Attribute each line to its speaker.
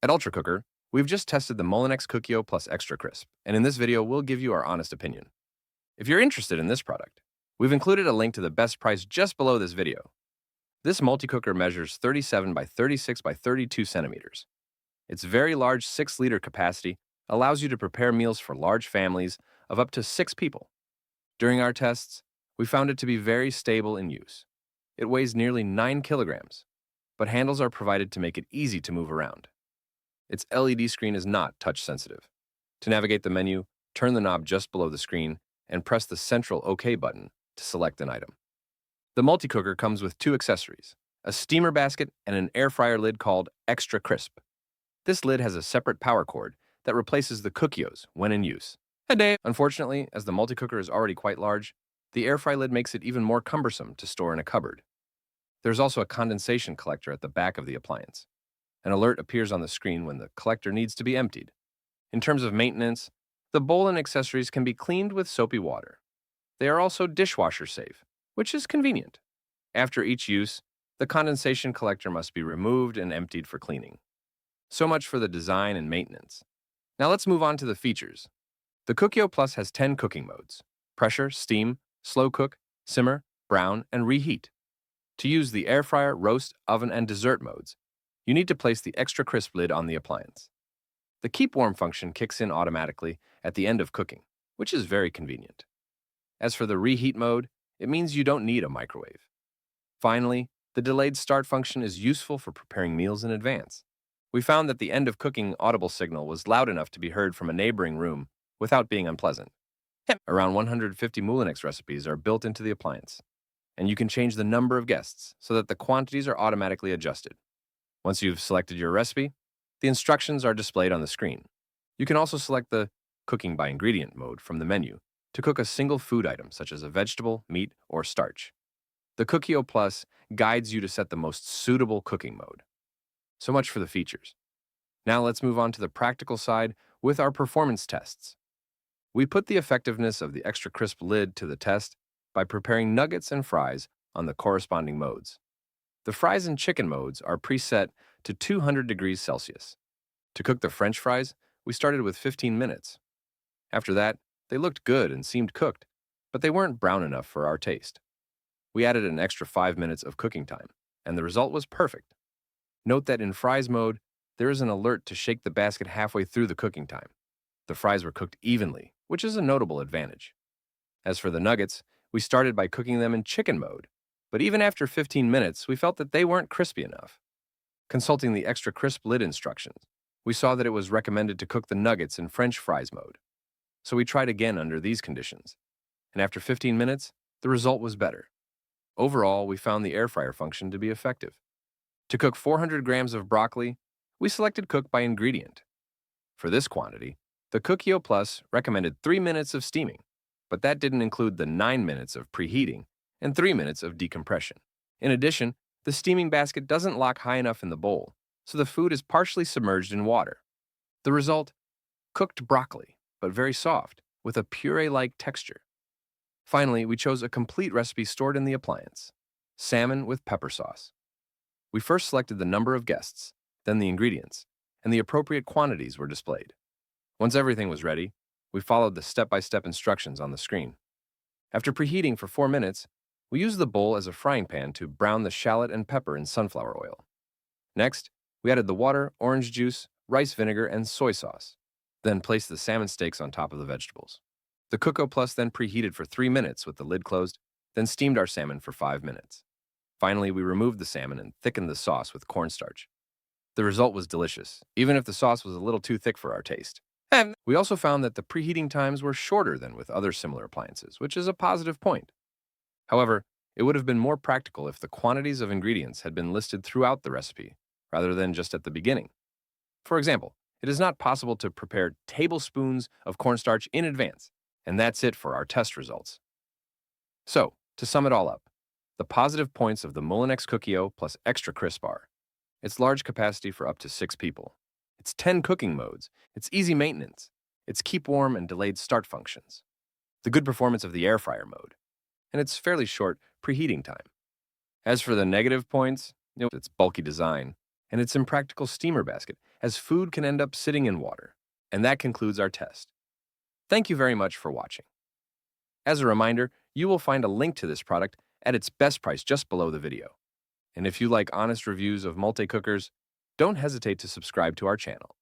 Speaker 1: At Ultra Cooker, we've just tested the Moulinex Cookeo Plus Extra Crisp, and in this video, we'll give you our honest opinion. If you're interested in this product, we've included a link to the best price just below this video. This multi-cooker measures 37 by 36 by 32 centimeters. Its very large 6-liter capacity allows you to prepare meals for large families of up to 6 people. During our tests, we found it to be very stable in use. It weighs nearly 9 kilograms, but handles are provided to make it easy to move around. Its LED screen is not touch-sensitive. To navigate the menu, turn the knob just below the screen and press the central OK button to select an item. The multi-cooker comes with 2 accessories, a steamer basket and an air fryer lid called Extra Crisp. This lid has a separate power cord that replaces the Cookeos when in use. Unfortunately, as the multi-cooker is already quite large, the air fry lid makes it even more cumbersome to store in a cupboard. There's also a condensation collector at the back of the appliance. An alert appears on the screen when the collector needs to be emptied. In terms of maintenance, the bowl and accessories can be cleaned with soapy water. They are also dishwasher safe, which is convenient. After each use, the condensation collector must be removed and emptied for cleaning. So much for the design and maintenance. Now let's move on to the features. The Cookeo Plus has 10 cooking modes: pressure, steam, slow cook, simmer, brown, and reheat. To use the air fryer, roast, oven, and dessert modes, you need to place the Extra Crisp lid on the appliance. The keep warm function kicks in automatically at the end of cooking, which is very convenient. As for the reheat mode, it means you don't need a microwave. Finally, the delayed start function is useful for preparing meals in advance. We found that the end of cooking audible signal was loud enough to be heard from a neighboring room without being unpleasant. Around 150 Moulinex recipes are built into the appliance, and you can change the number of guests so that the quantities are automatically adjusted. Once you've selected your recipe, the instructions are displayed on the screen. You can also select the Cooking by Ingredient mode from the menu to cook a single food item such as a vegetable, meat, or starch. The Cookeo Plus guides you to set the most suitable cooking mode. So much for the features. Now let's move on to the practical side with our performance tests. We put the effectiveness of the Extra Crisp lid to the test by preparing nuggets and fries on the corresponding modes. The fries and chicken modes are preset to 200 degrees Celsius. To cook the French fries, we started with 15 minutes. After that, they looked good and seemed cooked, but they weren't brown enough for our taste. We added an extra 5 minutes of cooking time, and the result was perfect. Note that in fries mode, there is an alert to shake the basket halfway through the cooking time. The fries were cooked evenly, which is a notable advantage. As for the nuggets, we started by cooking them in chicken mode, but even after 15 minutes, we felt that they weren't crispy enough. Consulting the Extra Crisp lid instructions, we saw that it was recommended to cook the nuggets in French fries mode. So we tried again under these conditions, and after 15 minutes, the result was better. Overall, we found the air fryer function to be effective. To cook 400 grams of broccoli, we selected Cook by Ingredient. For this quantity, the Cookeo Plus recommended 3 minutes of steaming, but that didn't include the 9 minutes of preheating and 3 minutes of decompression. In addition, the steaming basket doesn't lock high enough in the bowl, so the food is partially submerged in water. The result? Cooked broccoli, but very soft, with a puree-like texture. Finally, we chose a complete recipe stored in the appliance: salmon with pepper sauce. We first selected the number of guests, then the ingredients, and the appropriate quantities were displayed. Once everything was ready, we followed the step-by-step instructions on the screen. After preheating for 4 minutes, we used the bowl as a frying pan to brown the shallot and pepper in sunflower oil. Next, we added the water, orange juice, rice vinegar, and soy sauce. Then placed the salmon steaks on top of the vegetables. The Cookeo Plus then preheated for 3 minutes with the lid closed, then steamed our salmon for 5 minutes. Finally, we removed the salmon and thickened the sauce with cornstarch. The result was delicious, even if the sauce was a little too thick for our taste. And we also found that the preheating times were shorter than with other similar appliances, which is a positive point. However, it would have been more practical if the quantities of ingredients had been listed throughout the recipe, rather than just at the beginning. For example, it is not possible to prepare tablespoons of cornstarch in advance, and that's it for our test results. So, to sum it all up, the positive points of the Moulinex Cookeo Plus Extra Crisp are: its large capacity for up to 6 people, its 10 cooking modes, its easy maintenance, its keep warm and delayed start functions, the good performance of the air fryer mode, and its fairly short preheating time. As for the negative points, its bulky design and its impractical steamer basket, as food can end up sitting in water. And that concludes our test. Thank you very much for watching. As a reminder, you will find a link to this product at its best price just below the video. And if you like honest reviews of multi-cookers, don't hesitate to subscribe to our channel.